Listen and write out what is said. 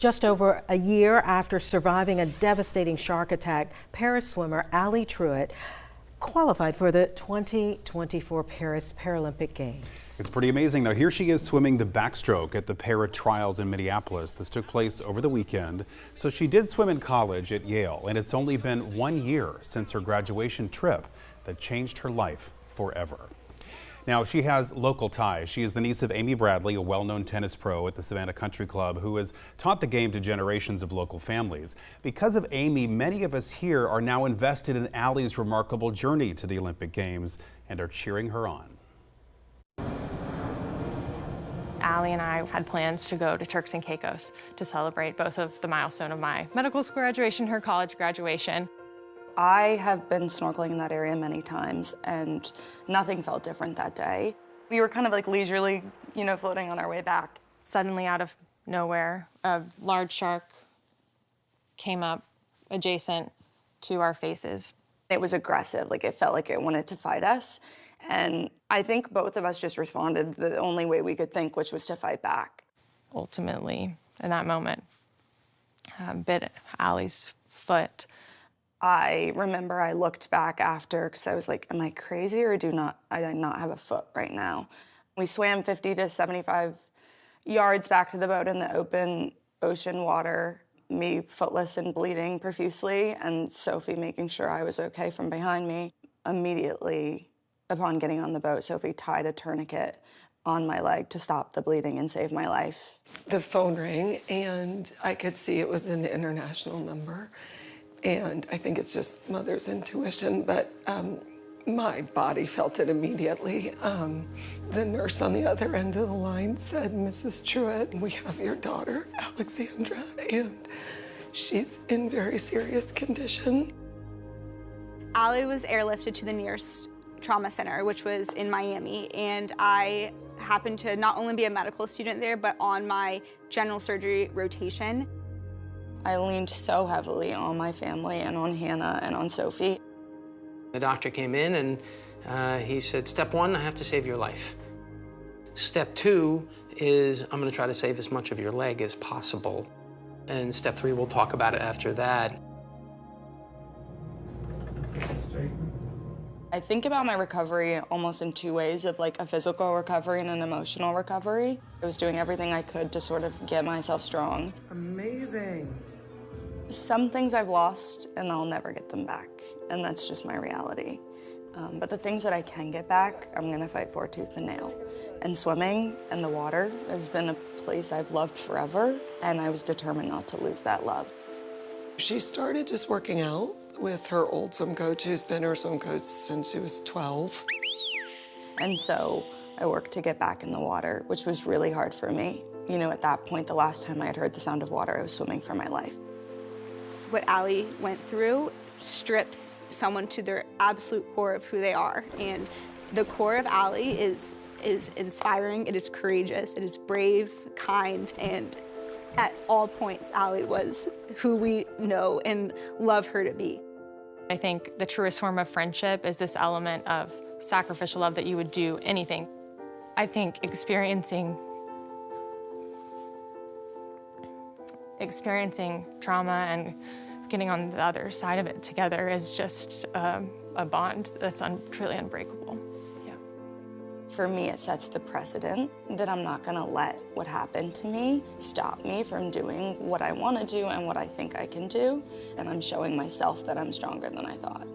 Just over a year after surviving a devastating shark attack, Paris swimmer Allie Truwit qualified for the 2024 Paris Paralympic Games. It's pretty amazing. Now, here she is swimming the backstroke at the Para Trials in Minneapolis. This took place over the weekend. So she did swim in college at Yale, and it's only been 1 year since her graduation trip that changed her life forever. Now, she has local ties. She is the niece of Amy Bradley, a well-known tennis pro at the Savannah Country Club, who has taught the game to generations of local families. Because of Amy, many of us here are now invested in Allie's remarkable journey to the Olympic Games and are cheering her on. Allie and I had plans to go to Turks and Caicos to celebrate both of the milestone of my medical school graduation, her college graduation. I have been snorkeling in that area many times, and nothing felt different that day. We were kind of like leisurely, floating on our way back. Suddenly, out of nowhere, a large shark came up adjacent to our faces. It was aggressive, it felt like it wanted to fight us. And I think both of us just responded the only way we could think, which was to fight back. Ultimately, in that moment, bit Allie's foot. I remember I looked back after because I was like, am I crazy or do I not have a foot right now? We swam 50 to 75 yards back to the boat in the open ocean water, me footless and bleeding profusely, and Sophie making sure I was okay from behind me. Immediately upon getting on the boat, Sophie tied a tourniquet on my leg to stop the bleeding and save my life. The phone rang and I could see it was an international number. And I think it's just mother's intuition, but my body felt it immediately. The nurse on the other end of the line said, "Mrs. Truwit, we have your daughter, Alexandra, and she's in very serious condition." Allie was airlifted to the nearest trauma center, which was in Miami, and I happened to not only be a medical student there, but on my general surgery rotation. I leaned so heavily on my family and on Hannah and on Sophie. The doctor came in and he said, "Step one, I have to save your life. Step two is I'm going to try to save as much of your leg as possible. And step three, we'll talk about it after that." I think about my recovery almost in two ways, of a physical recovery and an emotional recovery. I was doing everything I could to sort of get myself strong. Amazing. Some things I've lost and I'll never get them back, and that's just my reality. But the things that I can get back, I'm gonna fight for tooth and nail. And swimming and the water has been a place I've loved forever, and I was determined not to lose that love. She started just working out with her old swim coach, who's been her swim coach since she was 12. And so I worked to get back in the water, which was really hard for me. At that point, the last time I had heard the sound of water, I was swimming for my life. What Allie went through strips someone to their absolute core of who they are. And the core of Allie is inspiring, it is courageous, it is brave, kind, and at all points, Allie was who we know and love her to be. I think the truest form of friendship is this element of sacrificial love that you would do anything. I think experiencing trauma and getting on the other side of it together is just a bond that's truly unbreakable. Yeah. For me, it sets the precedent that I'm not gonna let what happened to me stop me from doing what I wanna do and what I think I can do. And I'm showing myself that I'm stronger than I thought.